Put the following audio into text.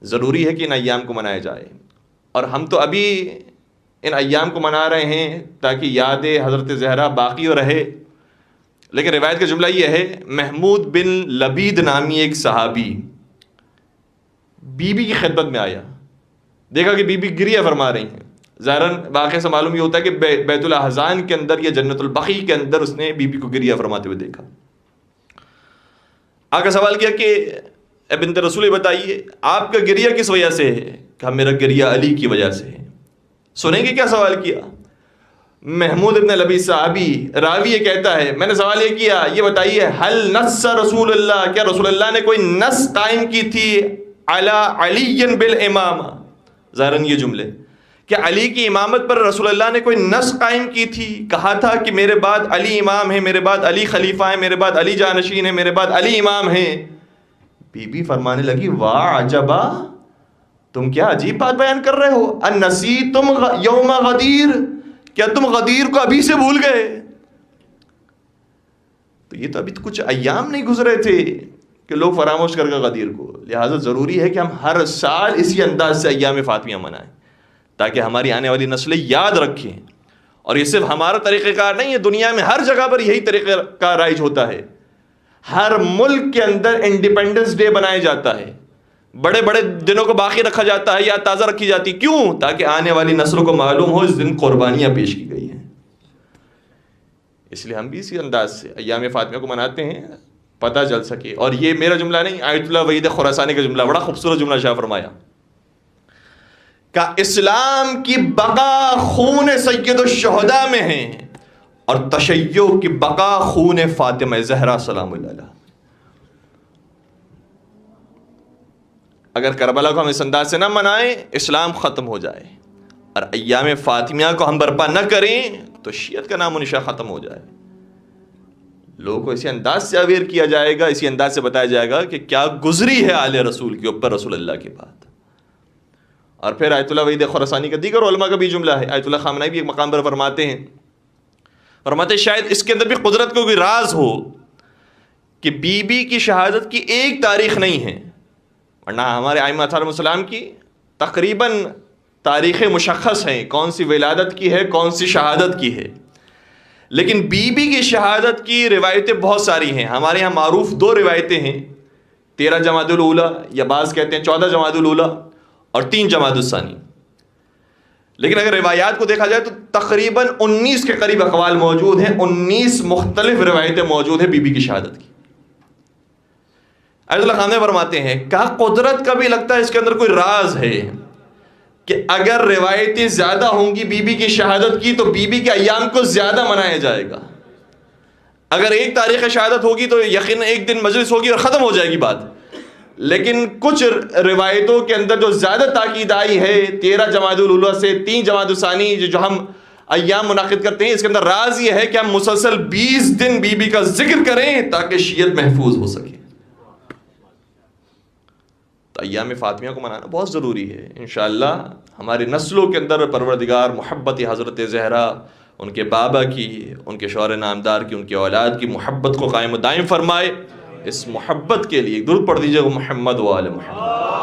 ضروری ہے کہ ان ایام کو منایا جائے، اور ہم تو ابھی ان ایام کو منا رہے ہیں تاکہ یاد حضرت زہرا باقی رہے. لیکن روایت کا جملہ یہ ہے، محمود بن لبید نامی ایک صحابی بی بی کی خدمت میں آیا، دیکھا کہ بی بی گریہ فرما رہی ہیں. ظاہراً واقعے سے معلوم یہ ہوتا ہے کہ بیت الاحزان کے اندر یا جنت البقیع کے اندر اس نے بی بی کو گریہ فرماتے ہوئے دیکھا. آ کر سوال کیا کہ اے بنت رسول بتائیے آپ کا گریہ کس وجہ سے ہے؟ کہا میرا گریہ علی کی وجہ سے ہے. سنیں گے کیا سوال کیا؟ محمود ابن لبید صحابی راوی یہ کہتا ہے میں نے سوال یہ کیا، یہ بتائیے حل نص رسول اللہ، کیا رسول اللہ نے کوئی نص قائم کی تھی علی علی بالامامہ؟ ظاہراً یہ جملے کہ علی کی امامت پر رسول اللہ نے کوئی نص قائم کی تھی، کہا تھا کہ میرے بعد علی امام ہے، میرے بعد علی خلیفہ ہیں، میرے بعد علی جانشین ہے، میرے بعد علی امام ہیں. بی بی فرمانے لگی واہ عجبا، تم کیا عجیب بات بیان کر رہے ہو. انسیتم یوم غدیر، کیا تم غدیر کو ابھی سے بھول گئے؟ تو یہ تو ابھی تو کچھ ایام نہیں گزرے تھے کہ لوگ فراموش کر گئے غدیر کو. لہٰذا ضروری ہے کہ ہم ہر سال اسی انداز سے ایام فاطمیہ منائیں تاکہ ہماری آنے والی نسلیں یاد رکھیں. اور یہ صرف ہمارا طریقہ کار نہیں ہے، دنیا میں ہر جگہ پر یہی طریقہ کار رائج ہوتا ہے. ہر ملک کے اندر انڈیپینڈنس ڈے بنایا جاتا ہے، بڑے بڑے دنوں کو باقی رکھا جاتا ہے یا تازہ رکھی جاتی. کیوں؟ تاکہ آنے والی نسلوں کو معلوم ہو اس دن قربانیاں پیش کی گئی ہیں. اس لیے ہم بھی اسی انداز سے ایام فاطمیہ کو مناتے ہیں، پتہ چل سکے. اور یہ میرا جملہ نہیں، آیت اللہ وحید خراسانی کا جملہ، بڑا خوبصورت جملہ شاہ فرمایا کہ اسلام کی بقا خون سید الشہداء میں ہے اور تشیع کی بقا خون فاطمہ زہرا سلام اللہ علیہا. اگر کربلا کو ہم اس انداز سے نہ منائیں اسلام ختم ہو جائے، اور ایام فاطمیہ کو ہم برپا نہ کریں تو شیعت کا نام و نشان ختم ہو جائے. لوگوں کو اسی انداز سے اویئر کیا جائے گا، اسی انداز سے بتایا جائے گا کہ کیا گزری ہے آل رسول کے اوپر رسول اللہ کے بعد. اور پھر آیت اللہ وحید خراسانی کا دیگر علماء کا بھی جملہ ہے، آیت اللہ خامنہئی بھی ایک مقام پر فرماتے ہیں شاید اس کے اندر بھی قدرت کو کوئی راز ہو کہ بی بی کی شہادت کی ایک تاریخ نہیں ہے، ورنہ ہمارے ائمہ علیہم السلام کی تقریباً تاریخیں مشخص ہیں، کون سی ولادت کی ہے، کون سی شہادت کی ہے. لیکن بی بی کی شہادت کی روایتیں بہت ساری ہیں. ہمارے یہاں معروف 2 روایتیں ہیں، 13 جمادی الاولیٰ یا بعض کہتے ہیں 14 جمادی الاولیٰ اور 3 جمادی الثانی. لیکن اگر روایات کو دیکھا جائے تو تقریباً 19 کے قریب اقوال موجود ہیں، 19 مختلف روایتیں موجود ہیں بی بی کی شہادت کی. آیت اللہ خامنہئی فرماتے ہیں کہا قدرت کا بھی لگتا ہے اس کے اندر کوئی راز ہے کہ اگر روایتیں زیادہ ہوں گی بی بی کی شہادت کی تو بی بی کے ایام کو زیادہ منایا جائے گا. اگر ایک تاریخ شہادت ہوگی تو یقیناً ایک دن مجلس ہوگی اور ختم ہو جائے گی بات. لیکن کچھ روایتوں کے اندر جو زیادہ تاکید آئی ہے 13 جمادی الاولیٰ سے 3 جمادی الثانی جو ہم ایام منعقد کرتے ہیں، اس کے اندر راز یہ ہے کہ ہم مسلسل 20 دن بی بی کا ذکر کریں تاکہ شیعت محفوظ ہو سکے. تو ایام فاطمیہ کو منانا بہت ضروری ہے. انشاءاللہ ہماری نسلوں کے اندر پروردگار محبت حضرت زہرا، ان کے بابا کی، ان کے شوہر نامدار کی، ان کے اولاد کی محبت کو قائم و دائم فرمائے. اس محبت کے لیے درود پڑھ دیجیے محمد و آل محمد.